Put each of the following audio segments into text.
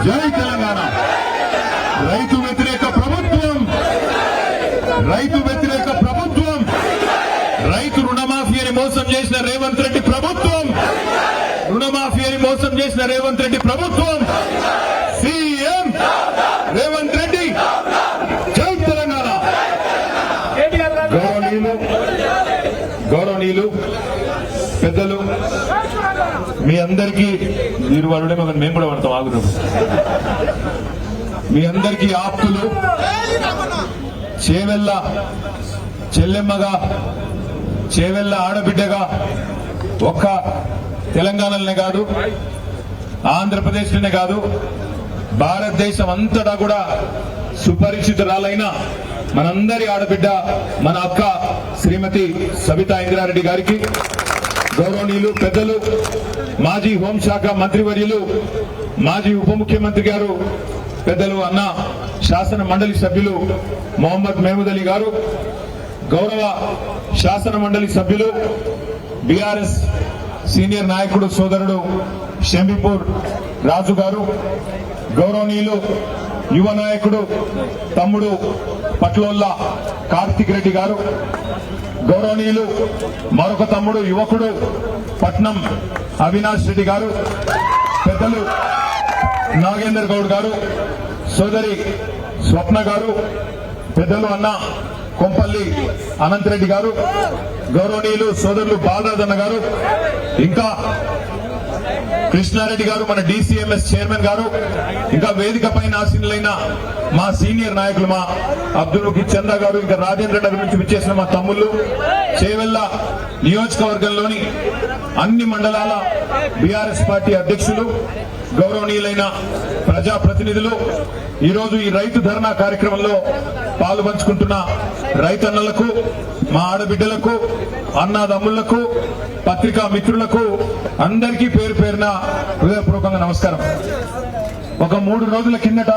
జై తెలంగాణ. రైతు వ్యతిరేక ప్రభుత్వం, రైతు వ్యతిరేక ప్రభుత్వం, రైతు రుణమాఫీ అని మోసం చేసిన రేవంత్ రెడ్డి ప్రభుత్వం, రుణమాఫీ అని మోసం చేసిన రేవంత్ రెడ్డి ప్రభుత్వం, సీఎం రేవంత్ రెడ్డి. జై తెలంగాణ. గౌరవనీయులు పెద్దలు, మీ అందరికీ మీరు వాడుడే మగన్ మేము కూడా పడతాం ఆగుతాం. మీ అందరికీ ఆప్తులు, చేవెళ్ళ చెల్లెమ్మగా, చేవెళ్ళ ఆడబిడ్డగా ఒక్క తెలంగాణలోనే కాదు, ఆంధ్రప్రదేశ్లోనే కాదు, భారతదేశం అంతటా కూడా సుపరిచితురాలైన మనందరి ఆడబిడ్డ మన అక్క శ్రీమతి సబితా ఇంద్రారెడ్డి గారికి, గౌరవనీయులు పెద్దలు, మాజీ హోంశాఖ మంత్రివర్యులు, మాజీ ఉప ముఖ్యమంత్రి గారు, పెద్దలు అన్న శాసన మండలి సభ్యులు మొహమ్మద్ మహమూద్ అలీ గారు, గౌరవ శాసన మండలి సభ్యులు, బీఆర్ఎస్ సీనియర్ నాయకుడు సోదరుడు షంబీపూర్ రాజు గారు, గౌరవనీయులు యువ నాయకుడు తమ్ముడు పట్లోల్లా కార్తిక్ రెడ్డి గారు, గౌరవనీయులు మరొక తమ్ముడు యువకుడు పట్నం అవినాష్ రెడ్డి గారు, పెద్దలు నాగేందర్ గౌడ్ గారు, సోదరి స్వప్న గారు, పెద్దలు అన్న కొంపల్లి అనంతరెడ్డి గారు, గౌరవనీయులు సోదరులు బాలరాజన్న గారు, ఇంకా కృష్ణారెడ్డి గారు మన డీసీఎంఎస్ చైర్మన్ గారు, ఇంకా వేదిక పైన ఆసీనులైన మా సీనియర్ నాయకులు మా అబ్దుల్ ముఖీ చంద్ర గారు, ఇంకా రాజేంద్ర నగర్ నుంచి విచ్చేసిన మా తమ్ముళ్ళు, చేవెళ్ల నియోజకవర్గంలోని అన్ని మండలాల బీఆర్ఎస్ పార్టీ అధ్యక్షులు, గౌరవనీయులైన ప్రజాప్రతినిధులు, ఈరోజు ఈ రైతు ధర్నా కార్యక్రమంలో పాలుపంచుకుంటున్న రైతన్నలకు, మా ఆడబిడ్డలకు, అన్నాదమ్ముళ్లకు, పత్రికా మిత్రులకు అందరికీ పేరు పేరున హృదయపూర్వకంగా నమస్కారం. ఒక 3 రోజుల కిందట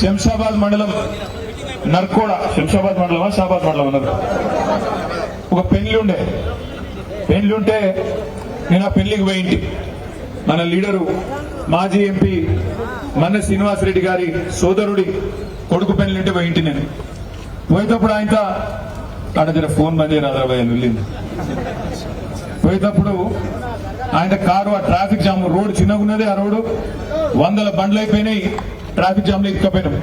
శంషాబాద్ మండలం నర్కోడ, శంషాబాద్ మండలమా షాబాద్ మండలం అన్నారు, ఒక పెళ్లి ఉంటే నేను ఆ పెళ్లికి పోయింటి. మన లీడరు మాజీ ఎంపీ మన్న శ్రీనివాసరెడ్డి గారి సోదరుడి కొడుకు పెళ్లి ఉంటే పోయింటి. నేను పోయేటప్పుడు ఆయనతో ఆడ జర ఫోన్ బంద్ చేయరాబాయ్ వెళ్ళింది. పోయేటప్పుడు ఆయన కారు ఆ ట్రాఫిక్ జామ్, రోడ్డు చిన్నగా ఉన్నది, ఆ రోడ్డు 100 బండ్లు అయిపోయినాయి, ట్రాఫిక్ జామ్ లో ఇరుక్కపోయినాం.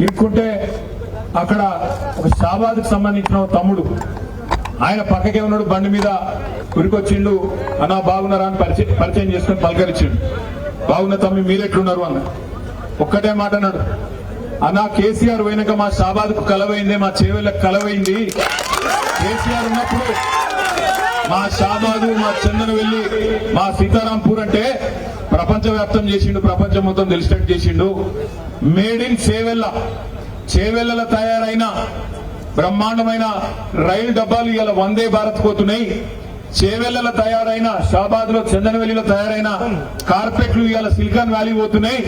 ఇరుక్కుంటే అక్కడ ఒక షాబాద్కి సంబంధించిన తమ్ముడు ఆయన పక్కకే ఉన్నాడు, బండి మీద ఉరికొచ్చిండు. అన్నా బాగున్నారా అని పరిచయం చేసుకుని పలకరించిండు. బాగున్న తమ్మి మీరెట్లున్నారు అన్న. ఒక్కటే మాట అన్నాడు, అన్నా కేసీఆర్ పోయినాక మా షాబాద్కు కలవైంది, మా చేవెళ్ళకు కలవైంది. కేసీఆర్ ఉన్నప్పుడు మా షాబాదు, మా చందనవెల్లి, మా సీతారాంపూర్ అంటే ప్రపంచవ్యాప్తం చేసిండు, ప్రపంచం మొత్తం తెలిసినట్టు చేసిండు. మేడ్ ఇన్ చేవెళ్ళలో తయారైన బ్రహ్మాండమైన రైలు డబ్బాలు ఇవాళ వందే భారత్ పోతున్నాయి. చేవెళ్లలో తయారైన, షాబాద్ లో చందనవెల్లిలో తయారైన కార్పెట్లు ఇవాళ సిలికాన్ వ్యాలీ పోతున్నాయి.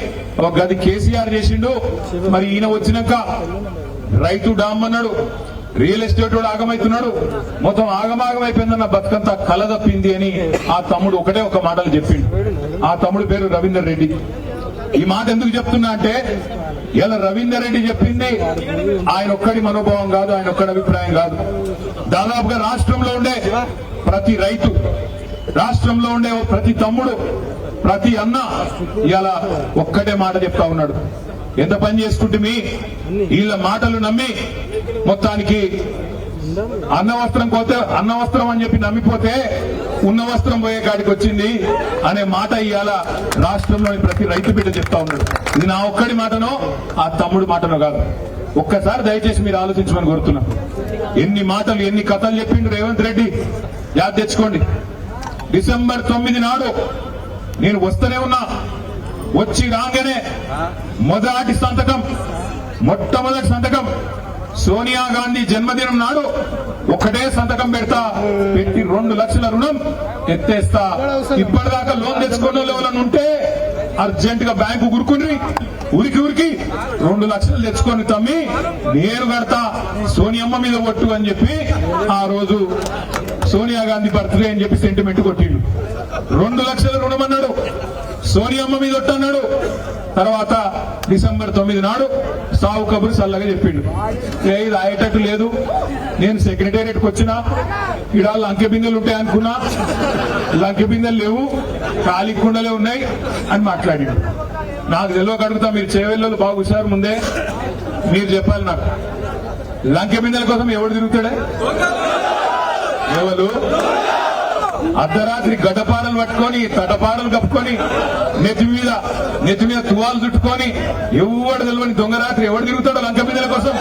ఒక గది కేసీఆర్ చేసిండు. మరి ఈయన వచ్చినాక రైతు డామ్ అన్నాడు, రియల్ ఎస్టేట్ వాడు ఆగమైతున్నాడు, మొత్తం ఆగమాగమైపోయిందన్న బతుకంతా కల తప్పింది అని ఆ తమ్ముడు ఒకటే ఒక మాటలు చెప్పిండు. ఆ తమ్ముడు పేరు రవీందర్ రెడ్డి. ఈ మాట ఎందుకు చెప్తున్నా అంటే, ఇలా రవీందర్ రెడ్డి చెప్పింది ఆయన ఒక్కడి మనోభావం కాదు, ఆయన ఒక్కడి అభిప్రాయం కాదు. దాదాపుగా రాష్ట్రంలో ఉండే ప్రతి రైతు, రాష్ట్రంలో ఉండే ప్రతి తమ్ముడు, ప్రతి అన్న ఇలా ఒక్కటే మాట చెప్తా ఉన్నాడు, ఎంత పని చేసుకుంటే వీళ్ళ మాటలు నమ్మి మొత్తానికి అన్న వస్త్రం పోతే, అన్న వస్త్రం అని చెప్పి నమ్మిపోతే ఉన్న వస్త్రం పోయే కాడికి వచ్చింది అనే మాట ఇవాళ రాష్ట్రంలోని ప్రతి రైతు బిడ్డ చెప్తా ఉన్నాడు. ఇది నా ఒక్కడి మాటనో ఆ తమ్ముడు మాటనో కాదు. ఒక్కసారి దయచేసి మీరు ఆలోచించమని కోరుతున్నా. ఎన్ని మాటలు, ఎన్ని కథలు చెప్పిండు రేవంత్ రెడ్డి, యాద్ తెచ్చుకోండి. డిసెంబర్ 9 నాడు నేను వస్తూనే ఉన్నా, వచ్చి రాగానే మొట్టమొదటి సంతకం సోనియా గాంధీ జన్మదినం నాడు ఒకటే సంతకం పెట్టి 2 లక్షల రుణం ఎత్తేస్తా. ఇప్పటిదాకా లోన్ తెచ్చుకున్న ఎవరైనా ఉంటే అర్జెంట్ గా బ్యాంకు ఉరికి 2 లక్షలు తెచ్చుకొని తమ్మి నేను కడతా, సోనియమ్మ మీద ఒట్టు అని చెప్పి ఆ రోజు సోనియా గాంధీ బర్త్డే అని చెప్పి సెంటిమెంట్ కొట్టిండు. 2 లక్షల రుణం అన్నాడు. సోనియమ్మ మీద ఒట్టన్నాడు. తర్వాత డిసెంబర్ 9 నాడు సావు కబురు చల్లగా చెప్పిండు. ఇది అయ్యేటట్టు లేదు, నేను సెక్రటేరియట్కి వచ్చినా ఇక్కడ లంకె బిందెలు ఉంటాయనుకున్నా, లంకె బిందెలు లేవు, ఖాళీ కుండలే ఉన్నాయి అని మాట్లాడిండు. నాకు తెలియక అడుగుతా, మీరు చేవెళ్ళు బాగా హుషారు, ముందే మీరు చెప్పాలి నాకు, లంకె బిందెల కోసం ఎవడు తిరుగుతాడే? ఎవరు అర్ధరాత్రి గడ్డపారలు పట్టుకొని తటపారలు కప్పుకొని నెత్తి మీద తువాలు చుట్టుకొని ఎవడు తెలియని దొంగ రాత్రి ఎవడు తిరుగుతాడో లంక బిందెల కోసం?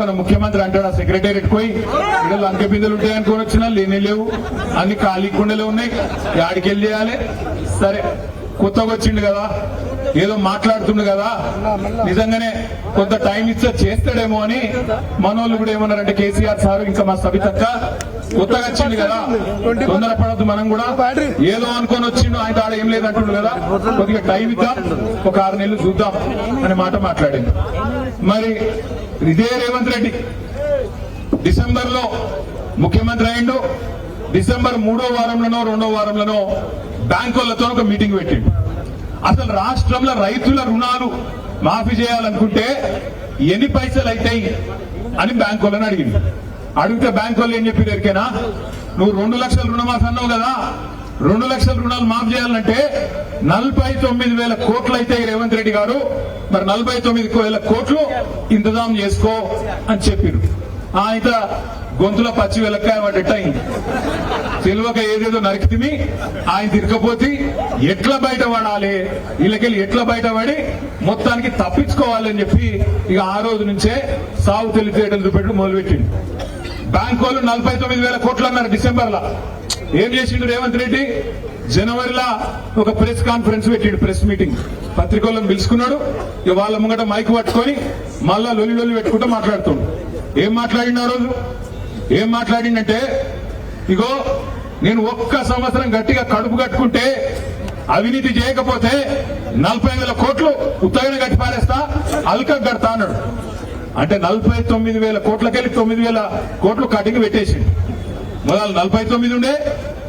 మరి ముఖ్యమంత్రి అంటాడు ఆ సెక్రటేరియట్ పోయి ఇక్కడ లంక బిందెలు ఉంటాయనుకొని వచ్చినా లేనే లేవు, అన్ని ఖాళీ కుండలే ఉన్నాయి, యాడికి వెళ్ళి చేయాలి? సరే కొత్తగా వచ్చిండు కదా, ఏదో మాట్లాడుతుండు కదా, నిజంగానే కొంత టైం ఇస్తే చేస్తాడేమో అని మనోళ్ళు కూడా ఏమన్నారంటే, కేసీఆర్ సార్ ఇంకా మా సబితక్క కొత్తగా వచ్చింది కదా, తొందరపడద్దు, మనం కూడా ఏదో అనుకొని వచ్చిండు, ఆయన ఆడ ఏం లేదంటుండు కదా, కొద్దిగా టైం ఇద్దాం, ఒక 6 నెలలు చూద్దాం అనే మాట మాట్లాడింది. మరి ఇదే రేవంత్ రెడ్డి డిసెంబర్ లో ముఖ్యమంత్రి అయిండు. డిసెంబర్ 3వ వారంలోనో 2వ వారంలోనో బ్యాంకులతో ఒక మీటింగ్ పెట్టిండు. అసలు రాష్ట్రంలో రైతుల రుణాలు మాఫీ చేయాలనుకుంటే ఎన్ని పైసలు అవుతాయి అని బ్యాంకు వాళ్ళని అడిగింది. అడిగితే బ్యాంకు వాళ్ళు ఏం చెప్పి ఎరికేనా, నువ్వు 2 లక్షల రుణమాఫీ అన్నావు కదా, 2 లక్షల రుణాలు మాఫీ చేయాలంటే 49,000 కోట్లు అవుతాయి రేవంత్ రెడ్డి గారు, మరి 49,000 కోట్లు ఇంతజాం చేసుకో అని చెప్పారు. ఆయన గొంతులో పచ్చి వెలక్కాయ పడ్డట్టు అయింది. తెలివక ఏదేదో నరికితిమి, ఆయన తిరగపోతే ఎట్లా బయటపడాలి, వీళ్ళకెళ్ళి ఎట్లా బయటపడి మొత్తానికి తప్పించుకోవాలని చెప్పి ఇక ఆ రోజు నుంచే సాగు తెలివితేటలు చూపెట్టు మొదలుపెట్టిండు. బ్యాంకు వాళ్ళు 49,000 కోట్లు అన్నారు డిసెంబర్ లో. ఏం చేసిండు రేవంత్ రెడ్డి? జనవరిలో ఒక ప్రెస్ కాన్ఫరెన్స్ పెట్టిండు, ప్రెస్ మీటింగ్, పత్రికలను పిలుచుకున్నాడు. ఇక వాళ్ళ ముంగట మైక్ పట్టుకొని మళ్ళా లొల్లి పెట్టుకుంటూ మాట్లాడుతుండు. ఏం మాట్లాడిండు ఆ రోజు? ఏం మాట్లాడిండంటే, ఇగో నేను ఒక్క సంవత్సరం గట్టిగా కడుపు కట్టుకుంటే, అవినీతి చేయకపోతే 40,000 కోట్లు ఉత్తగానే కట్టి పారేస్తా, అల్క కడతా అన్నాడు. అంటే 49,000 కోట్లకెళ్ళి 9,000 కోట్లు కటింగ్ పెట్టేసిండు. మొదలు 49 ఉండే,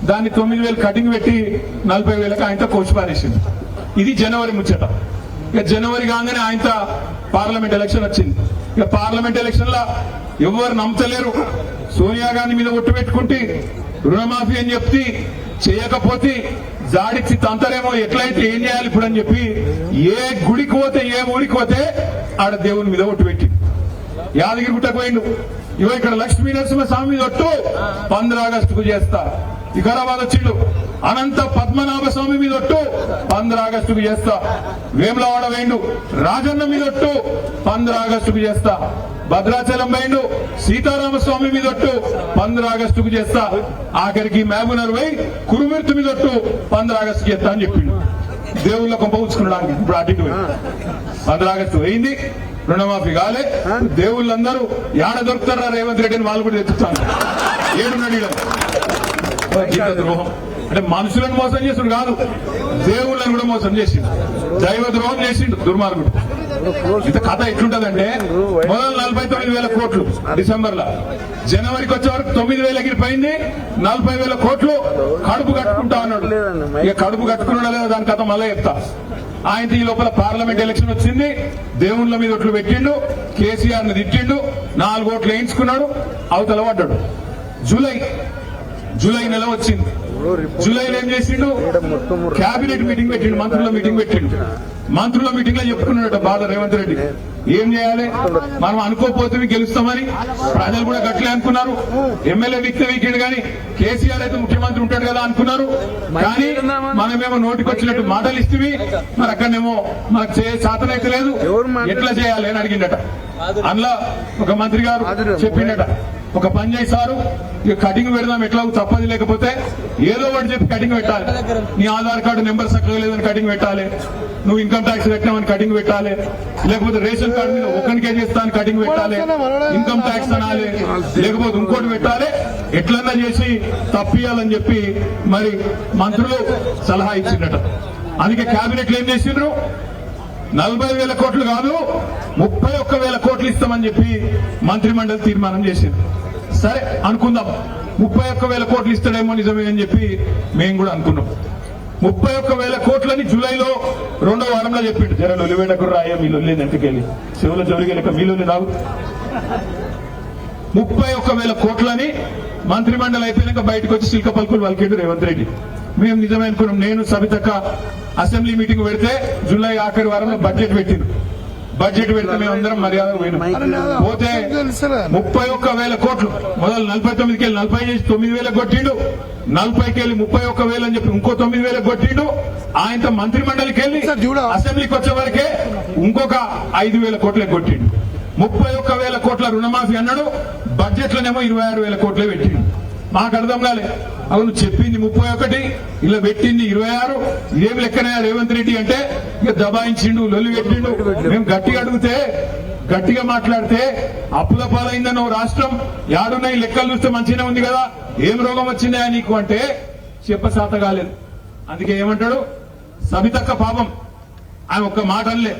దాన్ని 9,000 కటింగ్ పెట్టి 40,000కి ఆయనతో కోసి పారేసింది. ఇది జనవరి ముచ్చట. ఇక జనవరి కాగానే ఆయనతో పార్లమెంట్ ఎలక్షన్ వచ్చింది. ఇక పార్లమెంట్ ఎలక్షన్ లో ఎవరు నమ్మతలేరు, సోనియా గాంధీ మీద ఒట్టు పెట్టుకుంటే రుణమాఫీ అని చెప్తే చేయకపోతే జాడిచ్చి తంతరేమో, ఎట్లయితే ఏం చేయాలి ఇప్పుడు అని చెప్పి ఏ గుడికి పోతే ఏ ఊరికి పోతే ఆడ దేవుని మీద ఒట్టు పెట్టి యాదగిరి గుట్టకు పోయిండు. ఇవో ఇక్కడ లక్ష్మీ నరసింహ స్వామి మీద ఒట్టు 15 ఆగస్టుకు చేస్తా. వికారాబాద్ వచ్చిండు, అనంత పద్మనాభ స్వామి మీద ఒట్టు 15 ఆగస్టుకు చేస్తా. వేములవాడ వేయండు, రాజన్న మీద ఒట్టు 15 ఆగస్టుకు చేస్తా. భద్రాచలం పోయిండు, సీతారామ స్వామి మీద ఒట్టు 15 ఆగస్టుకు చేస్తా. ఆఖరికి మహబూబ్నగర్ పోయి కురుమిర్తి మీద ఒట్టు 15 ఆగస్టుకు చేస్తా అని చెప్పిండు. దేవుళ్ళ కొంప ఉంచుకున్నాడు. ఇప్పుడు అటు 15 ఆగస్టు అయింది, రుణమాఫీ కాలే. దేవుళ్ళందరూ ఏడ దొరుకుతారా రేవంత్ రెడ్డిని వాళ్ళు కూడా తెచ్చుతాను. ఏడున్నాడు ద్రోహం అంటే మనుషులను మోసం చేసిండు కాదు, దేవుళ్ళని కూడా మోసం చేసిండు, దైవ ద్రోహం చేసిండు దుర్మార్గుడు. ఇంత కథ ఎట్లుంటదంటే, మొదలు 49,000 కోట్లు డిసెంబర్ లో, జనవరికి వచ్చే వరకు 9,000 ఎగిరిపోయింది, 40,000 కోట్లు కడుపు కట్టుకుంటా అన్నాడు. ఇక కడుపు కట్టుకున్నాడా లేదా దాని కథ మళ్ళీ చెప్తా. ఆయన ఈ లోపల పార్లమెంట్ ఎలక్షన్ వచ్చింది, దేవుళ్ళ మీద ఒట్లు పెట్టిండు, కేసీఆర్ ని తిట్టిండు, 4 ఓట్లు వేయించుకున్నాడు, అవతల పడ్డాడు. జూలై నెల వచ్చింది. జూలైలో ఏం చేసిండు? క్యాబినెట్ మీటింగ్ పెట్టిండు, మంత్రుల మీటింగ్ పెట్టిండు. మంత్రుల మీటింగ్ లో చెప్పుకున్నాడు బాధ రేవంత్ రెడ్డి, ఏం చేయాలి, మనం అనుకోకపోతే గెలుస్తామని ప్రజలు కూడా గట్లే అనుకున్నారు. ఎమ్మెల్యే వ్యక్తి వీకెండ్ కానీ కేసీఆర్ అయితే ముఖ్యమంత్రి ఉంటాడు కదా అనుకున్నారు. కానీ మనమేమో నోటికి వచ్చినట్టు మాటలు ఇస్తే మరి అక్కడనేమో మనకు చేతనైతే లేదు, ఎట్లా చేయాలి అని అడిగిండట. అందులో ఒక మంత్రి గారు చెప్పిండట, ఒక పని చేశారు, ఇక కటింగ్ పెడదాం, ఎట్లా తప్పది, లేకపోతే ఏదో ఒకటి చెప్పి కటింగ్ పెట్టాలి. నీ ఆధార్ కార్డు నెంబర్ చక్కగా లేదని కటింగ్ పెట్టాలి, నువ్వు ఇన్కమ్ ట్యాక్స్ పెట్టినామని కటింగ్ పెట్టాలి, లేకపోతే రేషన్ కార్డు మీద ఒక్కరికే చేస్తాను కటింగ్ పెట్టాలి, ఇన్కమ్ ట్యాక్స్ అనాలి, లేకపోతే ఇంకోటి పెట్టాలి, ఎట్లన్నా చేసి తప్పియాలని చెప్పి మరి మంత్రులు సలహా ఇచ్చిండట. అందుకే కేబినెట్లు ఏం చేసిండ్రు, 40,000 కోట్లు కాదు 31,000 కోట్లు ఇస్తామని చెప్పి మంత్రిమండలి తీర్మానం చేసింది. సరే అనుకుందాం, 31,000 కోట్లు ఇస్తాడేమో నిజమే అని చెప్పి మేము కూడా అనుకున్నాం. 31,000 కోట్లని జూలైలో 2వ వారంలో చెప్పిండు. జర లొలివేటకు రాయ మీ లొల్లి ఎంతకెళ్ళి చెవుల జోలికెళ్ళక మీ లొల్లి రావు. 31,000 కోట్లని మంత్రిమండలి అయిపోయినాక బయటకు వచ్చి శిల్క పలుకులు వలికేడు రేవంత్ రెడ్డి. మేము నిజమే అనుకున్నాం. నేను సబితక్క అసెంబ్లీ మీటింగ్ పెడితే జూలై ఆఖరి వారంలో బడ్జెట్ పెట్టింది. బడ్జెట్ పెడితే మేమందరం మర్యాద పోయినాం. పోతే 31,000 కోట్లు మొదలు 49కి వెళ్ళి 40 చేసి 9,000 కొట్టిండు. 40కి వెళ్ళి 31,000 అని చెప్పి ఇంకో 9,000 కొట్టిండు. ఆయనతో మంత్రి మండలికి వెళ్ళి అసెంబ్లీకి వచ్చే వరకే ఇంకొక 5,000 కోట్లే కొట్టిండు. 31,000 కోట్ల రుణమాఫీ అన్నాడు. బడ్జెట్ లోనేమో 26,000 కోట్లే పెట్టిండు. మాకు అర్థం కాలే. అవును చెప్పింది 31, ఇలా పెట్టింది 26. ఇదేం లెక్కనే రేవంత్ రెడ్డి అంటే ఇక దబాయించిండు, లొల్లి పెట్టిండు. మేము గట్టిగా అడిగితే గట్టిగా మాట్లాడితే అప్పుల పాలైందన్న రాష్ట్రం యాడున్నాయి లెక్కలు చూస్తే మంచిగానే ఉంది కదా, ఏం రోగం వచ్చిందా నీకు అంటే చెప్పసాత కాలేదు. అందుకే ఏమంటాడు సబితక్క పాపం ఆయన ఒక్క మాట అనలే,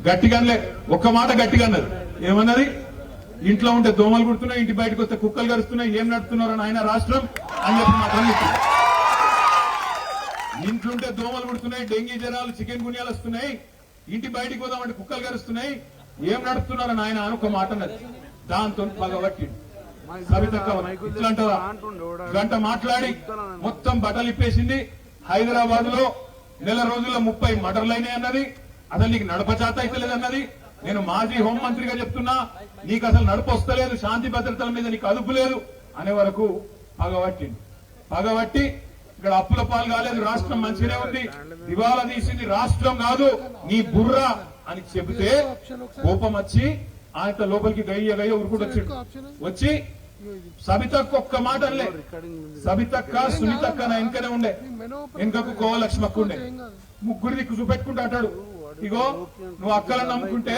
గట్టిగా అనలే, ఒక్క మాట గట్టిగా అన్నది. ఏమన్నది? ఇంట్లో ఉంటే దోమలు కుడుతున్నాయి, ఇంటి బయటకు వస్తే కుక్కలు కరుస్తున్నాయి, ఏం నడుపుతున్నారని ఆయన రాష్ట్రం అని చెప్పి మాట అన్నిటి. ఇంట్లో ఉంటే దోమలు కుడుతున్నాయి, డెంగీ జ్వరాలు, చికెన్ గున్యాలు వస్తున్నాయి, ఇంటి బయటికి పోదామంటే కుక్కలు కరుస్తున్నాయి, ఏం నడుపుతున్నారని ఆయన ఒక మాట అన్నది. దాంతో పగబట్టి సబితక్క ఇట్లాంటదా గంట మాట్లాడి మొత్తం బట్టలు ఇప్పేసింది. హైదరాబాద్ లో నెల రోజుల్లో 30 మర్డర్లు అయినాయి అన్నది. అసలు నీకు నడపచాత అయితే లేదన్నది. నేను మాజీ హోంమంత్రిగా చెప్తున్నా, నీకు అసలు నడుపు వస్తలేదు, శాంతి భద్రతల మీద నీకు అదుపు లేదు అనే వరకు పగబట్టి ఇక్కడ అప్పుల పాలు కాలేదు, రాష్ట్రం మంచిగానే ఉంది, దివాలా తీసింది రాష్ట్రం కాదు నీ బుర్ర అని చెబితే కోపం వచ్చి ఆయన లోపలికి గయ్య ఉరుకుడు వచ్చి సబితక్క ఒక్క మాట అనలే. సబితక్క సునీతక్క నా వెనకనే ఉండే, వెనుకకు కోవలక్ష్మక్క ఉండే, ముగ్గురు దిక్కు చూపెట్టుకుంటూ అంటాడు, ఇగో నువ్వు అక్కలను నమ్ముకుంటే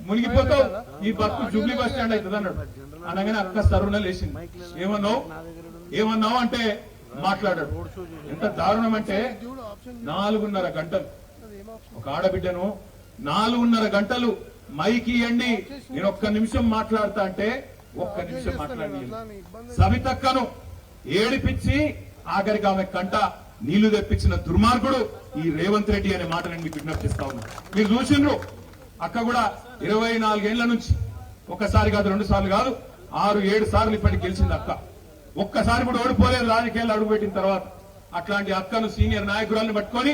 మునిగిపోతావు, ఈ బస్సు జూబ్లీ బస్ స్టాండ్ అవుతుంది అన్నాడు. అనగానే అక్క సరుణ లేచింది. ఏమన్నావు అంటే మాట్లాడాడు. ఎంత దారుణం అంటే 4.5 గంటలు ఒక ఆడబిడ్డను 4.5 గంటలు మైకి ఇయ్యండి నేను ఒక్క నిమిషం మాట్లాడతా అంటే ఒక్క నిమిషం మాట్లాడి సబితక్కను ఏడిపించి ఆఖరికి ఆమె కంట నీళ్లు తెప్పించిన దుర్మార్గుడు ఈ రేవంత్ రెడ్డి అనే మాట నేను మీకు విజ్ఞప్తిస్తా ఉన్నా. మీరు చూసిండ్రు అక్క కూడా 24 ఏళ్ల నుంచి ఒకసారి కాదు 2 సార్లు కాదు 6-7 సార్లు ఇప్పటికి గెలిచింది అక్క. ఒక్కసారి కూడా ఓడిపోలేదు రాజకీయాలు అడుగుపెట్టిన తర్వాత. అట్లాంటి అక్కను సీనియర్ నాయకురాలను పట్టుకొని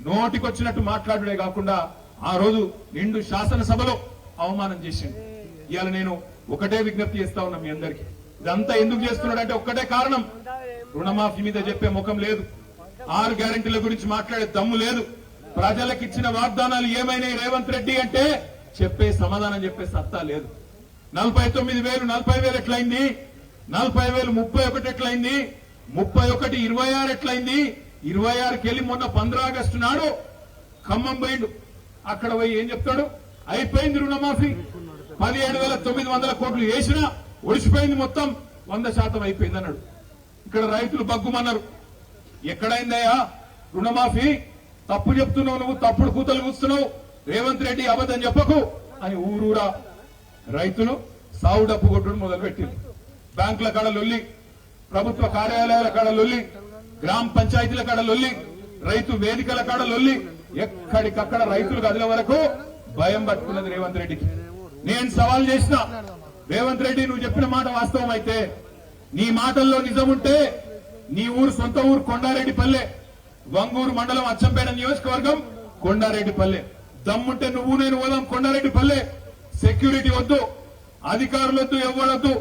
నోటికొచ్చినట్టు మాట్లాడడే కాకుండా ఆ రోజు నిండు శాసనసభలో అవమానం చేసింది. ఇవాళ నేను ఒకటే విజ్ఞప్తి చేస్తా ఉన్నా మీ అందరికీ, ఇదంతా ఎందుకు చేస్తున్నాడంటే ఒక్కటే కారణం, రుణమాఫీ మీద చెప్పే ముఖం లేదు, 6 గ్యారెంటీల గురించి మాట్లాడే దమ్ము లేదు, ప్రజలకు ఇచ్చిన వాగ్దానాలు ఏమైనాయి రేవంత్ రెడ్డి అంటే చెప్పే సమాధానం చెప్పే సత్తా లేదు. 49,000 40,000 ఎట్లయింది, 40,000 31 ఎట్లయింది, 31 26 ఎట్లయింది, 26కి వెళ్ళి మొన్న 15 ఆగస్టు నాడు ఖమ్మం పోయిండు. అక్కడ పోయి ఏం చెప్తాడు, అయిపోయింది రుణమాఫీ, 17,900 కోట్లు వేసినా ఒడిసిపోయింది, మొత్తం 100% అయిపోయింది అన్నాడు. ఇక్కడ రైతులు బగ్గుమన్నారు, ఎక్కడైందయ్యా రుణమాఫీ, తప్పు చెప్తున్నావు నువ్వు, తప్పుడు కూతలు కూస్తున్నావు, రేవంత్ రెడ్డి అబద్ధం చెప్పకు అని ఊరూరా రైతులు సావు డప్పు కొట్టుడు మొదలు పెట్టింది. బ్యాంకుల కాడ లొల్లి, ప్రభుత్వ కార్యాలయాల కాడ లొల్లి, గ్రామ పంచాయతీల కాడ లొల్లి, రైతు వేదికల కాడ లొల్లి, ఎక్కడికక్కడ రైతులు కదిలే వరకు భయం పట్టుకున్నది రేవంత్ రెడ్డికి. నేను సవాల్ చేసిన, రేవంత్ రెడ్డి నువ్వు చెప్పిన మాట వాస్తవం అయితే, నీ మాటల్లో నిజం ఉంటే, నీ ఊరు సొంత ఊరు కొండారెడ్డిపల్లె, వంగూరు మండలం అచ్చంపేట నియోజకవర్గం కొండారెడ్డిపల్లె, దమ్ముంటే నువ్వు నేను పోదాం కొండారెడ్డిపల్లె, సెక్యూరిటీ వద్దు, అధికారులు వద్దు, ఎవ్వడొద్దు,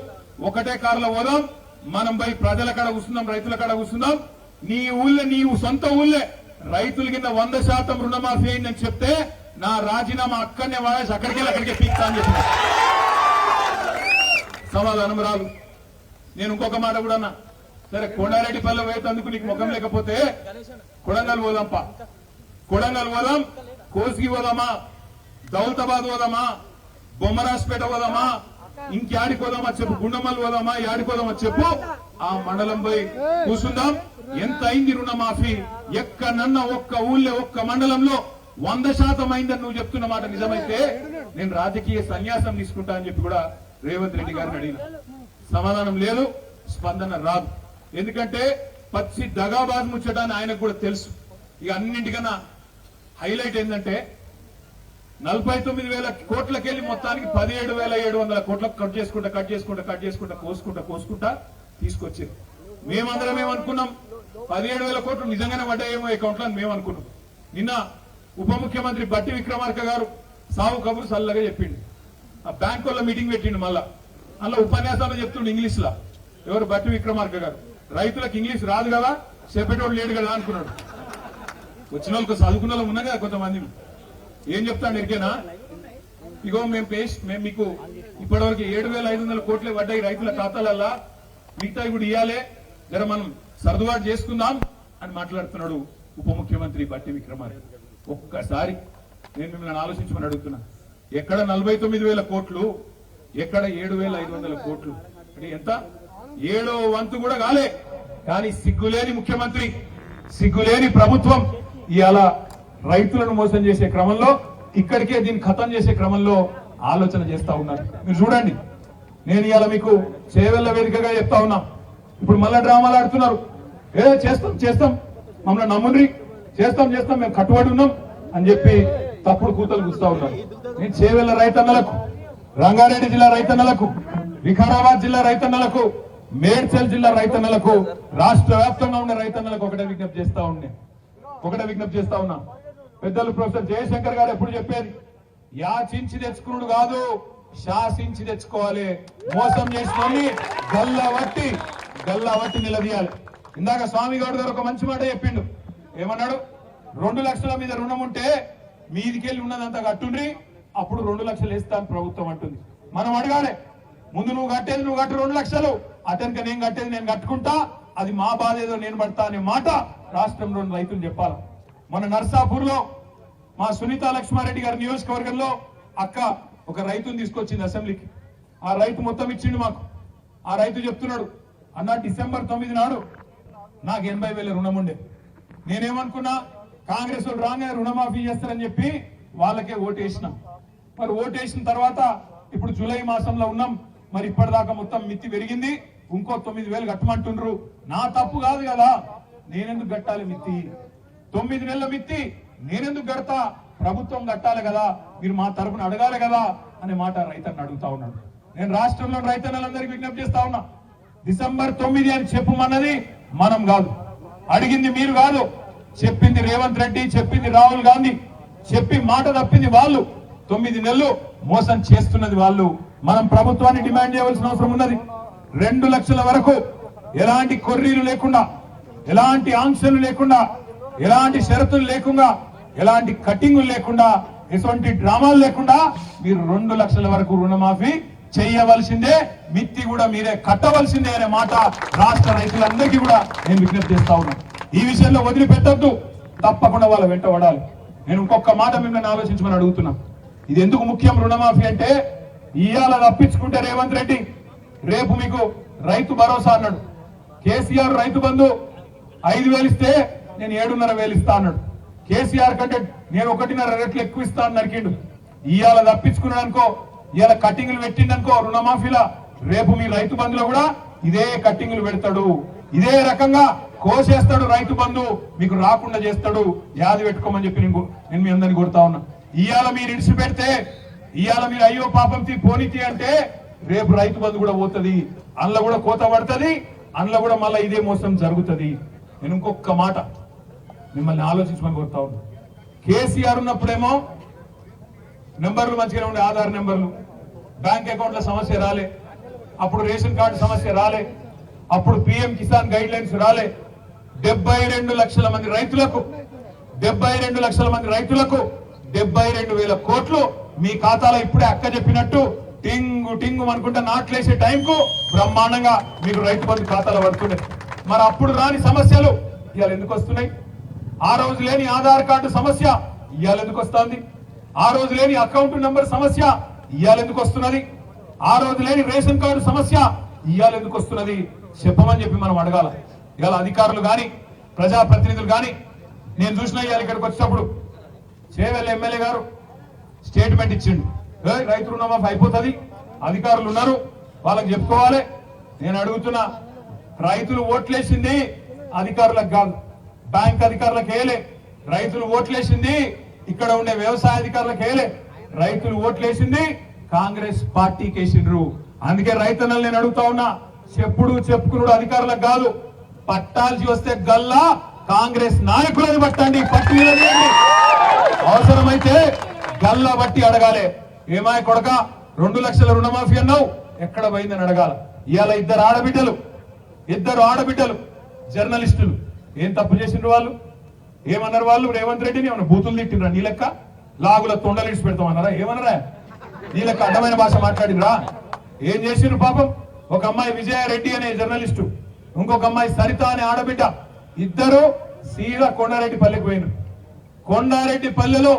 ఒకటే కారులో పోదాం, మనం పోయి ప్రజల కాడ కూర్చుందాం, రైతుల కాడ కూర్చుందాం, నీ ఊళ్ళే నీ సొంత ఊళ్ళే రైతుల కింద 100% రుణమాఫీ అయిందని చెప్తే నా రాజీనామా అక్కడనే వాడేసి అక్కడికే పీక్తా అని చెప్పి సమాధానం రాదు. నేను ఇంకొక మాట కూడా అన్నా, సరే కొండారెడ్డిపల్లె పోయేందుకు నీకు ముఖం లేకపోతే కొడంగల్ పోదాంపా, కొడంగల్ పోదాం, కోసిగి పోదామా, దౌలతాబాద్ పోదామా, బొమ్మరాజ్పేట పోదామా, ఇంకేడికి పోదామా చెప్పు, గుండమల్ పోదామా, యాడిపోదామా చెప్పు, ఆ మండలం పోయి కూర్చుందాం. ఎంత అయింది రుణమాఫీ, ఎక్కడన్నా ఒక్క ఊళ్ళో ఒక్క మండలంలో 100% అయిందని నువ్వు చెప్తున్న మాట నిజమైతే నేను రాజకీయ సన్యాసం తీసుకుంటా అని చెప్పి కూడా రేవంత్ రెడ్డి గారిని అడిగిన. సమాధానం లేదు, స్పందన రాదు. ఎందుకంటే పచ్చి దగాబాద్ ముచ్చటాన్ని ఆయనకు కూడా తెలుసు. ఇక అన్నింటికన్నా హైలైట్ ఏంటంటే 49,000 కోట్లకెళ్ళి మొత్తానికి 17,700 కోట్లకు కట్ చేసుకుంటా కోసుకుంటా తీసుకొచ్చారు. మేమందరం ఏమనుకున్నాం, 17,000 కోట్లు నిజంగానే పడ్డాయేమో అకౌంట్లో అని మేము అనుకున్నాం. నిన్న ఉప ముఖ్యమంత్రి బట్టి విక్రమార్క గారు సాగు కబురు సల్లగా చెప్పిండు. ఆ బ్యాంక్ వాళ్ళ మీటింగ్ పెట్టిండు. మళ్ళా అందులో ఉపన్యాసాలు చెప్తుండు ఇంగ్లీష్ లా. ఎవరు? బట్టి విక్రమార్క గారు. రైతులకు ఇంగ్లీష్ రాదు కదా, చెప్పేటోళ్ళు లేడు కదా అనుకున్నాడు. వచ్చిన వాళ్ళకి చదువుకున్న వాళ్ళు ఉన్నా కదా కొంతమంది. ఏం చెప్తాను ఎరికేనా? ఇగో మేము మీకు ఇప్పటివరకు 7,500 కోట్లే పడ్డాయి రైతుల ఖాతాలల్లా, మిగతా ఇప్పుడు ఇవ్వాలే, జర మనం సర్దుబాటు చేసుకుందాం అని మాట్లాడుతున్నాడు ఉప ముఖ్యమంత్రి బట్టి విక్రమార్క. ఒక్కసారి నేను మిమ్మల్ని ఆలోచించమని అడుగుతున్నా. ఎక్కడ 49,000 కోట్లు, ఎక్కడ 7,500 కోట్లు? అంటే ఎంత? 7వ వంతు కూడా కాలే. కానీ సిగ్గులేని ముఖ్యమంత్రి, సిగ్గులేని ప్రభుత్వం ఇవాళ రైతులను మోసం చేసే క్రమంలో, ఇక్కడికే దీన్ని ఖతం చేసే క్రమంలో ఆలోచన చేస్తా ఉన్నారు. మీరు చూడండి, నేను ఇవాళ మీకు చేవెళ్ల వేదికగా చెప్తా ఉన్నా. ఇప్పుడు మళ్ళా డ్రామాలు ఆడుతున్నారు. చేస్తాం మమ్మల్ని నమ్ముండ్రి, చేస్తాం మేము కట్టుబడి ఉన్నాం అని చెప్పి తప్పుడు కూతలు కూస్తా ఉన్నారు. నేను చేవెళ్ల రైతన్నలకు, రంగారెడ్డి జిల్లా రైతన్నలకు, వికారాబాద్ జిల్లా రైతన్నలకు, మేడ్చల్ జిల్లా రైతన్నలకు, రాష్ట్ర వ్యాప్తంగా ఉన్న రైతన్నలకు ఒకటే విజ్ఞప్తి చేస్తా ఉన్నా. పెద్దలు ప్రొఫెసర్ జయశంకర్ గారు ఎప్పుడు చెప్పేది, యాచించి తెచ్చుకున్నాడు కాదు, శాసించి తెచ్చుకోవాలి. మోసం చేసుకొని గల్లవట్టి నిలదీయాలి. ఇందాక స్వామి గౌడ్ గారు ఒక మంచి మాట చెప్పిండు. ఏమన్నాడు? 2 లక్షల మీద రుణం ఉంటే మీదికెళ్ళి ఉన్నదంతా కట్టుండ్రి, అప్పుడు 2 లక్షలు వేస్తాను ప్రభుత్వం అంటుంది. మనం అడగాలి, ముందు నువ్వు కట్టు 2 లక్షలు, అతనికి నేను కట్టేది నేను కట్టుకుంటా, అది మా బాధ ఏదో నేను పడతా అనే మాట రాష్ట్రంలోని రైతులు చెప్పాలి. మన నర్సాపూర్ లో మా సునీత లక్ష్మారెడ్డి గారి నియోజకవర్గంలో అక్క ఒక రైతుని తీసుకొచ్చింది అసెంబ్లీకి. ఆ రైతు మొత్తం ఇచ్చిండు మాకు. ఆ రైతు చెప్తున్నాడు, అన్న డిసెంబర్ 9 నాడు నాకు 80,000 రుణం ఉండే. నేనేమనుకున్నా, కాంగ్రెస్ వాళ్ళు రాగానే రుణమాఫీ చేస్తారని చెప్పి వాళ్ళకే ఓటేసిన. మరి ఓటేసిన తర్వాత ఇప్పుడు జూలై మాసంలో ఉన్నాం. మరి ఇప్పటిదాకా మొత్తం మిత్తి పెరిగింది, ఇంకో 9,000 కట్టమంటుండ్రు. నా తప్పు కాదు కదా, నేనెందుకు కట్టాలి మిత్తి? 9 నెలల మిత్తి నేనెందుకు కడతా? ప్రభుత్వం కట్టాలి కదా, మీరు మా తరపున అడగాలి కదా అనే మాట రైతన్న అడుగుతా ఉన్నాడు. నేను రాష్ట్రంలో రైతన్నలందరికీ విజ్ఞప్తి చేస్తా ఉన్నా, డిసెంబర్ 9 అని చెప్పమన్నది మనం కాదు, అడిగింది మీరు కాదు. చెప్పింది రేవంత్ రెడ్డి, చెప్పింది రాహుల్ గాంధీ, చెప్పి మాట తప్పింది వాళ్ళు. 9 నెలలు మోసం చేస్తున్నది వాళ్ళు. మనం ప్రభుత్వాన్ని డిమాండ్ చేయవలసిన అవసరం ఉన్నది. 2 లక్షల వరకు ఎలాంటి కొర్రీలు లేకుండా, ఎలాంటి ఆంక్షలు లేకుండా, ఎలాంటి షరతులు లేకుండా, ఎలాంటి కట్టింగులు లేకుండా, ఎటువంటి డ్రామాలు లేకుండా మీరు 2 లక్షల వరకు రుణమాఫీ చేయవలసిందే, మిత్తి కూడా మీరే కట్టవలసిందే అనే మాట రాష్ట్ర రైతులందరికీ కూడా నేను విజ్ఞప్తి చేస్తా ఉన్నాను. ఈ విషయంలో వదిలిపెట్టద్దు, తప్పకుండా వాళ్ళ వెంట పడాలి. నేను ఇంకొక మాట మిమ్మల్ని ఆలోచించమని అడుగుతున్నా. ఇది ఎందుకు ముఖ్యం రుణమాఫీ అంటే, ఇవాళ తప్పించుకుంటే రేవంత్ రెడ్డి రేపు మీకు రైతు భరోసా అన్నాడు. కేసీఆర్ రైతు బంధు 5,000 ఇస్తే నేను 7,500 ఇస్తా అన్నాడు. కేసీఆర్ కంటే నేను 1.5 రెట్లు ఎక్కువ ఇస్తా అని నరికిండు. ఇవాళ తప్పించుకున్నాడు అనుకో, ఇవాళ కట్టింగులు పెట్టిండనుకో రుణమాఫీలా, రేపు మీ రైతు బంధులో కూడా ఇదే కట్టింగులు పెడతాడు, ఇదే రకంగా కోసేస్తాడు. రైతు బంధు మీకు రాకుండా చేస్తాడు. యాది పెట్టుకోమని చెప్పి నేను మీ అందరిని కొడతా ఉన్నా. ఇవాళ మీరు ఇడిచి పెడితే, ఇవాళ మీరు అయ్యో పాపం పోనీతి అంటే రేపు రైతు బంధు కూడా పోతుంది, అందులో కూడా కోత పడుతుంది, అందులో కూడా మళ్ళీ ఇదే మోసం జరుగుతుంది. నేను ఇంకొక మాట మిమ్మల్ని ఆలోచించమని కోరుతా ఉన్నా. కేసీఆర్ ఉన్నప్పుడేమో నెంబర్లు మంచిగానే ఉండే, ఆధార్ నెంబర్లు, బ్యాంక్ అకౌంట్ల సమస్య రాలే, అప్పుడు రేషన్ కార్డు సమస్య రాలే, అప్పుడు పిఎం కిసాన్ గైడ్ లైన్స్ రాలే. 72 లక్షల మంది రైతులకు 72,000 కోట్లు మీ ఖాతాలో ఇప్పుడే అక్క చెప్పినట్టు టింగు టింగు అనుకుంటా నాట్లేసే టైంకు బ్రహ్మాండంగా మీకు రైతు బంధు ఖాతాలో పడుతున్నాయి. మరి అప్పుడు రాని సమస్యలు ఇవాళ ఎందుకు వస్తున్నాయి? ఆ రోజు లేని ఆధార్ కార్డు సమస్య ఇవాళ ఎందుకు వస్తుంది? ఆ రోజు లేని అకౌంట్ నెంబర్ సమస్య ఇవాళ ఎందుకు వస్తున్నది? ఆ రోజు లేని రేషన్ కార్డు సమస్య ఇవాళ ఎందుకు వస్తున్నది? చెప్పమని చెప్పి మనం అడగాల. ఇవాళ అధికారులు గాని, ప్రజాప్రతినిధులు గాని, నేను చూసిన ఇవాళ ఇక్కడికి వచ్చినప్పుడు చేవెళ్ళ ఎమ్మెల్యే గారు స్టేట్మెంట్ ఇచ్చిండు, రైతు రుణమాఫీ అయిపోతుంది, అధికారులు ఉన్నారు వాళ్ళకి చెప్పుకోవాలి. నేను అడుగుతున్నా, రైతులు ఓట్లేసింది అధికారులకు కాదు, బ్యాంక్ అధికారులకు వేయలే, రైతులు ఓట్లేసింది ఇక్కడ ఉండే వ్యవసాయ అధికారులకేలే, రైతులు ఓట్లేసింది కాంగ్రెస్ పార్టీకి వేసిండ్రు. అందుకే రైతన్నలు నేను అడుగుతా ఉన్నా, చెప్పుకున్నాడు అధికారులకు కాదు, పట్టాల్సి వస్తే గల్లా కాంగ్రెస్ నాయకులని పట్టండి, పట్టి అవసరమైతే గల్లా బట్టి అడగాలి. ఏమాయ కొడక 2 లక్షల రుణమాఫీ అన్నావు, ఎక్కడ పోయిందని అడగాల. ఇవాళ ఇద్దరు ఆడబిడ్డలు జర్నలిస్టులు ఏం తప్పు చేసిండ్రు? వాళ్ళు ఏమన్నారు? వాళ్ళు రేవంత్ రెడ్డిని ఏమన్నా బూతులు తిట్టినరా? నీ లెక్క లాగుల తొండలిడిచి పెడతామన్నారా? ఏమన్నారా? నీ లెక్క అడ్డమైన భాష మాట్లాడినరా? ఏం చేసిండ్రు పాపం? ఒక అమ్మాయి విజయారెడ్డి అనే జర్నలిస్టు, ఇంకొక అమ్మాయి సరిత అనే ఆడబిడ్డ, ఇద్దరు సీదా కొండారెడ్డి పల్లెకి పోయినారు. కొండారెడ్డి పల్లెలో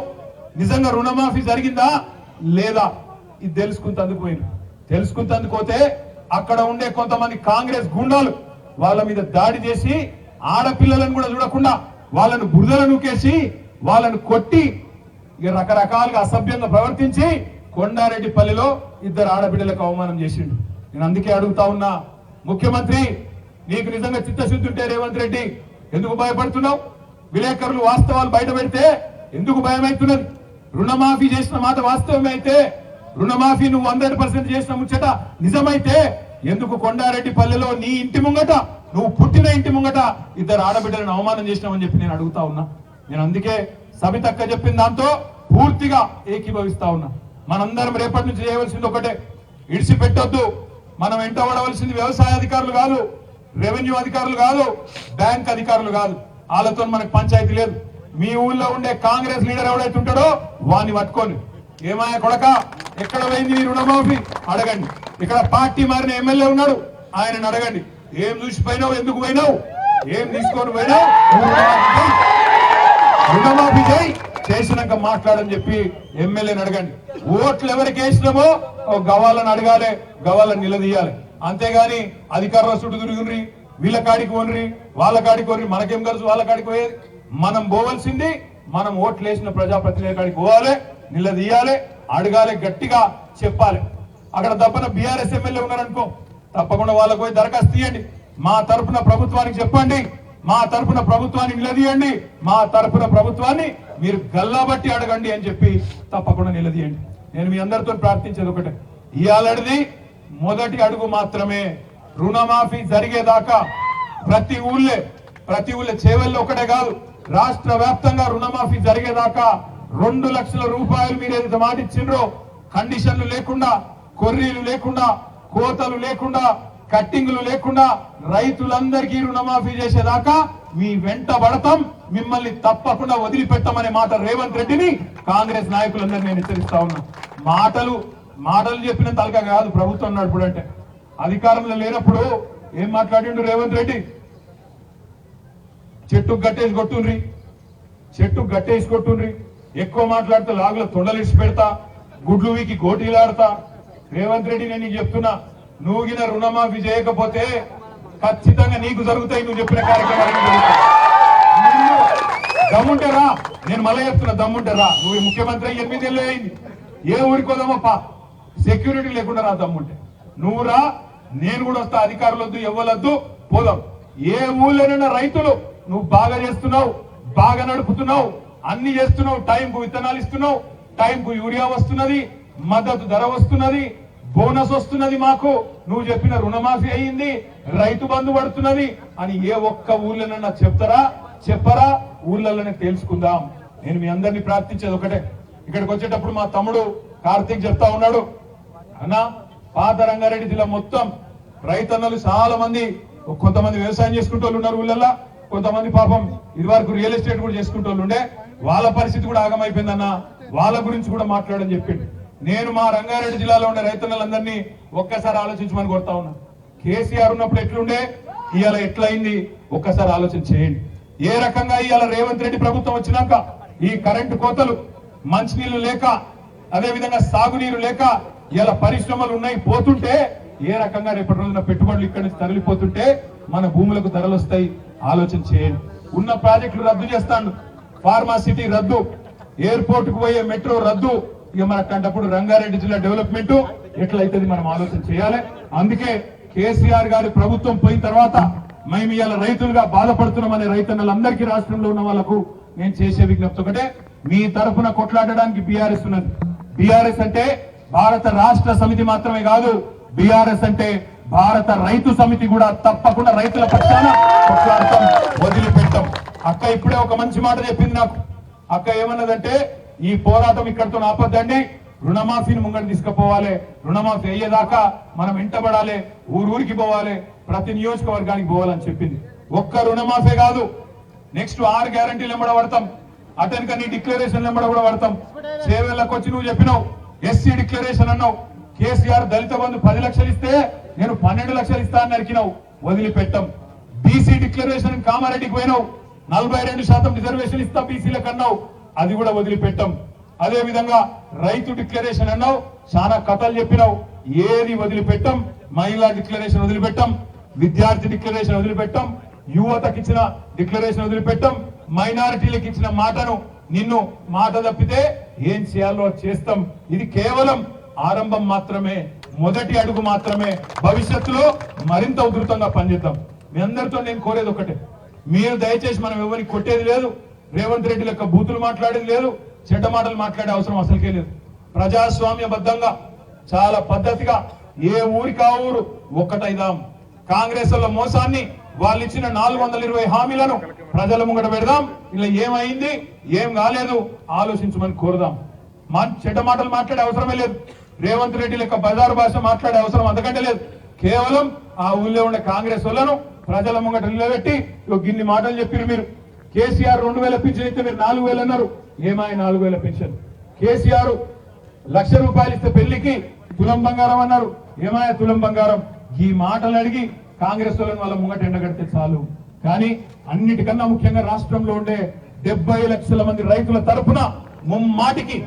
నిజంగా రుణమాఫీ జరిగిందా లేదా ఇది తెలుసుకుంటందుకు పోయినారు. తెలుసుకుంటందుకు పోతే అక్కడ ఉండే కొంతమంది కాంగ్రెస్ గుండాలు వాళ్ళ మీద దాడి చేసి ఆడపిల్లలను కూడా చూడకుండా వాళ్ళను బురదలు నూకేసి వాళ్ళను కొట్టి ఇక రకరకాలుగా అసభ్యంగా ప్రవర్తించి కొండారెడ్డి పల్లెలో ఇద్దరు ఆడబిడ్డలకు అవమానం చేసిండు. నేను అందుకే అడుగుతా ఉన్నా, ముఖ్యమంత్రి నీకు నిజంగా చిత్తశుద్ధి ఉంటే రేవంత్ రెడ్డి ఎందుకు భయపడుతున్నావు? విలేకరులు వాస్తవాలు బయట పెడితే ఎందుకు భయం అవుతున్నది? రుణమాఫీ చేసిన మాట వాస్తవమే అయితే, రుణమాఫీ నువ్వు 100% చేసిన ముచ్చట నిజమైతే ఎందుకు కొండారెడ్డి పల్లెలో నీ ఇంటి ముంగట, నువ్వు పుట్టిన ఇంటి ముంగట ఇద్దరు ఆడబిడ్డలను అవమానం చేసినావని చెప్పి నేను అడుగుతా ఉన్నా. నేను అందుకే సబితక్క చెప్పిన దాంతో పూర్తిగా ఏకీభవిస్తా ఉన్నా. మనందరం రేపటి నుంచి చేయవలసింది ఒకటే, ఇడిచిపెట్టొద్దు. మనం వెంట పడవలసింది వ్యవసాయ అధికారులు కాదు, రెవెన్యూ అధికారులు కాదు, బ్యాంక్ అధికారులు కాదు. వాళ్ళతో మనకు పంచాయతీ లేదు. మీ ఊళ్ళో ఉండే కాంగ్రెస్ లీడర్ ఎవడైతే ఉంటాడో వాడిని పట్టుకోండి. ఏమాయ కొడక ఎక్కడ పోయింది నీ రుణమాఫీ అడగండి. ఇక్కడ పార్టీ మారిన ఎమ్మెల్యే ఉన్నాడు, ఆయనను అడగండి. ఏం చూసిపోయినావు, ఎందుకు పోయినావు, ఏం తీసుకొని పోయినావు, రుణమాఫీ చేసినాక మాట్లాడని చెప్పి ఎమ్మెల్యేని అడగండి. ఓట్లు ఎవరికి వేసినామో గవాళ్ళని అడగాలి, గవాళ్ళని నిలదీయాలి. అంతేగాని అధికారుల చుట్టూ తిరుగుండ్రి, వీళ్ళ కాడికి వనరి, వాళ్ళ కాడికి వనరి, మనకేం కలిసి వాళ్ళ కాడికి పోయేది. మనం పోవలసింది మనం ఓట్లు వేసిన ప్రజాప్రతినిధి కాడికి పోవాలి, నిలదీయాలి, అడగాలి, గట్టిగా చెప్పాలి. అక్కడ తప్పన బీఆర్ఎస్ ఎమ్మెల్యే ఉన్నారనుకో, తప్పకుండా వాళ్ళకు పోయి దరఖాస్తు తీయండి. మా తరఫున ప్రభుత్వానికి చెప్పండి, మా తరఫున ప్రభుత్వాన్ని నిలదీయండి, మా తరఫున ప్రభుత్వాన్ని మీరు గల్లాబట్టి అడగండి అని చెప్పి తప్పకుండా నిలదీయండి. నేను మీ అందరితో ప్రార్థించేది ఒకటే, ఇయాలడిది మొదటి అడుగు మాత్రమే. రుణమాఫీ జరిగేదాకా ప్రతి ఊళ్ళే చేవెళ్ళు ఒకటే కాదు, రాష్ట్ర వ్యాప్తంగా రుణమాఫీ జరిగేదాకా 2 లక్షల రూపాయలు మీరు ఏదైతే మాట ఇచ్చిండ్రో, కండిషన్లు లేకుండా, కొర్రీలు లేకుండా, కోతలు లేకుండా, కట్టింగ్లు లేకుండా రైతులందరికీ రుణమాఫీ చేసేదాకా మీ వెంట పడతాం, మిమ్మల్ని తప్పకుండా వదిలిపెట్టమనే మాట రేవంత్ రెడ్డిని కాంగ్రెస్ నాయకులందరినీ నేను హెచ్చరిస్తా ఉన్నా. మాటలు చెప్పిన తలక కాదు ప్రభుత్వం నడుపుడు అంటే. అధికారంలో లేనప్పుడు ఏం మాట్లాడిండు రేవంత్ రెడ్డి? చెట్టుకు గట్టేసి కొట్టుండ్రి, ఎక్కువ మాట్లాడితే లాగుల తొండలిసి పెడతా, గుడ్లు వీకి గోటీలాడతా. రేవంత్ రెడ్డి నేను నీకు చెప్తున్నా, నువ్వు గిన రుణమాఫీ చేయకపోతే ఖచ్చితంగా నీకు జరుగుతాయి నువ్వు చెప్పిన కార్యక్రమాలు. దమ్ముంటే రా, నేను మళ్ళీ చెప్తున్నా, దమ్ముంటే రా. నువ్వు ముఖ్యమంత్రి 8 ఏళ్ళు అయింది, ఏ ఊరికోదామప్పా, సెక్యూరిటీ లేకుండా రా. దమ్ముంటే నువ్వు రా, నేను కూడా వస్తా. అధికారులొద్దు, ఎవ్వలొద్దు, పోదాం. ఏ ఊళ్ళోనైనా రైతులు నువ్వు బాగా చేస్తున్నావు, బాగా నడుపుతున్నావు, అన్ని చేస్తున్నావు, టైంకు విత్తనాలు ఇస్తున్నావు, టైంకు యూరియా వస్తున్నది, మద్దతు ధర వస్తున్నది, బోనస్ వస్తున్నది, మాకు నువ్వు చెప్పిన రుణమాఫీ అయ్యింది, రైతు బంధు పడుతున్నది అని ఏ ఒక్క ఊళ్ళోనైనా చెప్పరా? ఊళ్ళలోనే తెలుసుకుందాం. నేను మీ అందరినీ ప్రార్థించేది ఒకటే, ఇక్కడికి వచ్చేటప్పుడు మా తమ్ముడు కార్తీక్ చెప్తా ఉన్నాడు, అన్న పాత రంగారెడ్డి జిల్లా మొత్తం రైతన్నలు చాలా మంది, కొంతమంది వ్యవసాయం చేసుకుంటూ ఉన్నారు ఊళ్ళల్లో, కొంతమంది పాపం ఇది వరకు రియల్ ఎస్టేట్ కూడా చేసుకుంటూ ఉండే, వాళ్ళ పరిస్థితి కూడా ఆగమైపోయిందన్న, వాళ్ళ గురించి కూడా మాట్లాడని చెప్పిండు. నేను మా రంగారెడ్డి జిల్లాలో ఉండే రైతన్నలందరినీ ఒక్కసారి ఆలోచించమని కోరుతా ఉన్నా. కేసీఆర్ ఉన్నప్పుడు ఎట్లుండే, ఇవాళ ఎట్లయింది ఒక్కసారి ఆలోచన చేయండి. ఏ రకంగా ఇవాళ రేవంత్ రెడ్డి ప్రభుత్వం వచ్చినాక ఈ కరెంటు కోతలు, మంచినీళ్లు లేక, అదే విధంగా సాగునీరు లేక ఇలా పరిశ్రమలు ఉన్నాయి పోతుంటే, ఏ రకంగా రేపటి రోజున పెట్టుబడులు ఇక్కడి నుంచి తరలిపోతుంటే మన భూములకు ధరలు వస్తాయి, ఆలోచన చేయండి. ఉన్న ప్రాజెక్టులు రద్దు చేస్తాడు, ఫార్మాసిటీ రద్దు, ఎయిర్పోర్ట్ కు పోయే మెట్రో రద్దు. ఇక మన అట్లాంటప్పుడు రంగారెడ్డి జిల్లా డెవలప్మెంట్ ఎట్లయితుంది మనం ఆలోచన చేయాలి. అందుకే కేసీఆర్ గారి ప్రభుత్వం పోయిన తర్వాత మేము ఇవాళ రైతులుగా బాధపడుతున్నామనే రైతన్నలందరికీ రాష్ట్రంలో ఉన్న వాళ్లకు నేను చేసే విజ్ఞప్తి ఒకటే, మీ తరఫున కొట్లాడడానికి బీఆర్ఎస్ ఉన్నది. బీఆర్ఎస్ అంటే భారత రాష్ట్ర సమితి మాత్రమే కాదు, బీఆర్ఎస్ అంటే భారత రైతు సమితి కూడా. తప్పకుండా రైతుల పక్షాన కొట్లాడతాం, వదిలిపెట్టాం. అక్క ఇప్పుడే ఒక మంచి మాట చెప్పింది నాకు. అక్క ఏమన్నదంటే, ఈ పోరాటం ఇక్కడితో ఆపొద్దండి, రుణమాఫీని ముంగడు తీసుకుపోవాలి, రుణమాఫీ అయ్యేదాకా మనం వెంటబడాలి, ఊరికి పోవాలి, ప్రతి నియోజకవర్గానికి పోవాలని చెప్పింది. ఒక్క రుణమాఫీ కాదు, నెక్స్ట్ 6 గ్యారంటీలు ఎంబడ పడతాం, అతనికి నీ డిక్లరేషన్ ఎంబడ కూడా పడతాం. సేవలకు వచ్చి నువ్వు చెప్పినావు, ఎస్సీ డిక్లరేషన్ అన్నావు. కేసీఆర్ దళిత బంధు 10 లక్షలు ఇస్తే నేను 12 లక్షలు ఇస్తా అని నరికినావు, వదిలిపెట్టాం. బీసీ డిక్లరేషన్ కామారెడ్డికి పోయినావు, 42% రిజర్వేషన్ ఇస్తా బీసీలకు అన్నావు, అది కూడా వదిలిపెట్టాం. అదే విధంగా రైతు డిక్లరేషన్ అన్నావు, చాలా కథలు చెప్పినావు, ఏది వదిలిపెట్టాం. మహిళా డిక్లరేషన్ వదిలిపెట్టాం, విద్యార్థి డిక్లరేషన్ వదిలిపెట్టాం, యువతకి ఇచ్చిన డిక్లరేషన్ వదిలిపెట్టాం, మైనారిటీలకు ఇచ్చిన మాటను నిన్ను మాట తప్పితే ఏం చేయాలో చేస్తాం. ఇది కేవలం ఆరంభం మాత్రమే, మొదటి అడుగు మాత్రమే. భవిష్యత్తులో మరింత ఉధృతంగా పనిచేద్దాం. మీ అందరితో నేను కోరేది ఒకటే, మీరు దయచేసి మనం ఎవరికి కొట్టేది లేదు, రేవంత్ రెడ్డి లెక్క బూతులు మాట్లాడేది లేదు, చెడ్డ మాటలు మాట్లాడే అవసరం అసలుకే లేదు. ప్రజాస్వామ్యబద్ధంగా చాలా పద్ధతిగా ఏ ఊరికి ఆ ఊరు ఒక్కటైదాం. కాంగ్రెస్ వాళ్ళ మోసాన్ని, వాళ్ళు ఇచ్చిన 420 హామీలను ప్రజల ముంగట పెడదాం. ఇలా ఏమైంది, ఏం కాలేదు ఆలోచించమని కోరుదాం. చెడ్డ మాటలు మాట్లాడే అవసరమే లేదు, రేవంత్ రెడ్డి లెక్క బజారు భాష మాట్లాడే అవసరం అంతకంటే లేదు. కేవలం ఆ ఊళ్ళో ఉండే కాంగ్రెస్ వాళ్ళను ప్రజల ముంగట నిలబెట్టి గిన్ని మాటలు చెప్పారు. మీరు కేసీఆర్ 2000 పింఛన్ ఇస్తే మీరు 4000 అన్నారు, ఏమాయి 4000 పింఛన్. కేసీఆర్ ₹1,00,000 ఇస్తే పెళ్లికి తులం బంగారం అన్నారు, ఏమాయ తులం బంగారం. ఈ మాటలు అడిగి కాంగ్రెస్ వాళ్ళని వాళ్ళ ముంగట ఎండగడితే చాలు. కానీ అన్నిటికన్నా ముఖ్యంగా రాష్ట్రంలో ఉండే 70 లక్షల మంది రైతుల తరఫున ముమ్మాటికి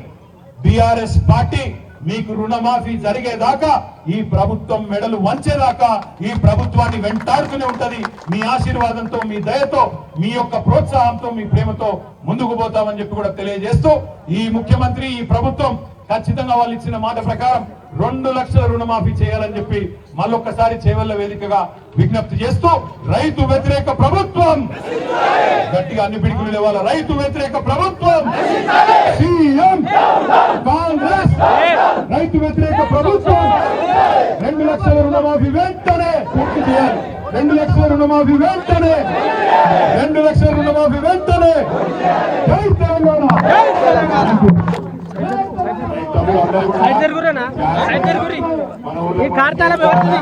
బీఆర్ఎస్ పార్టీ మీకు రుణమాఫీ జరిగేదాకా, ఈ ప్రభుత్వం మెడలు వంచేదాకా ఈ ప్రభుత్వాన్ని వెంటాడుతూనే ఉంటది. మీ ఆశీర్వాదంతో, మీ దయతో, మీ యొక్క ప్రోత్సాహంతో, మీ ప్రేమతో ముందుకు పోతామని చెప్పి కూడా తెలియజేస్తూ, ఈ ముఖ్యమంత్రి, ఈ ప్రభుత్వం ఖచ్చితంగా వాళ్ళు ఇచ్చిన మాట ప్రకారం 2 లక్షల రుణమాఫీ చేయాలని చెప్పి మళ్ళొక్కసారి చేవెళ్ల వేదికగా విజ్ఞప్తి చేస్తూ, రైతు వ్యతిరేక ప్రభుత్వం గట్టిగా అన్ని పిడికిలు లేవాల, రైతు వ్యతిరేక ప్రభుత్వం, సీఎం కాంగ్రెస్ రైతు వ్యతిరేక ప్రభుత్వం 2 లక్షల రుణమాఫీ వెంటనే పూర్తి చేయాలి. 2 లక్షల రుణమాఫీ వెంటనే, 2 లక్షల రుణమాఫీ వెంటనే. జై తెలంగాణ. సైడ్ జరుగురేనా, సైడ్ జరుగురి. ఈ కార్తాల వ్యవస్థ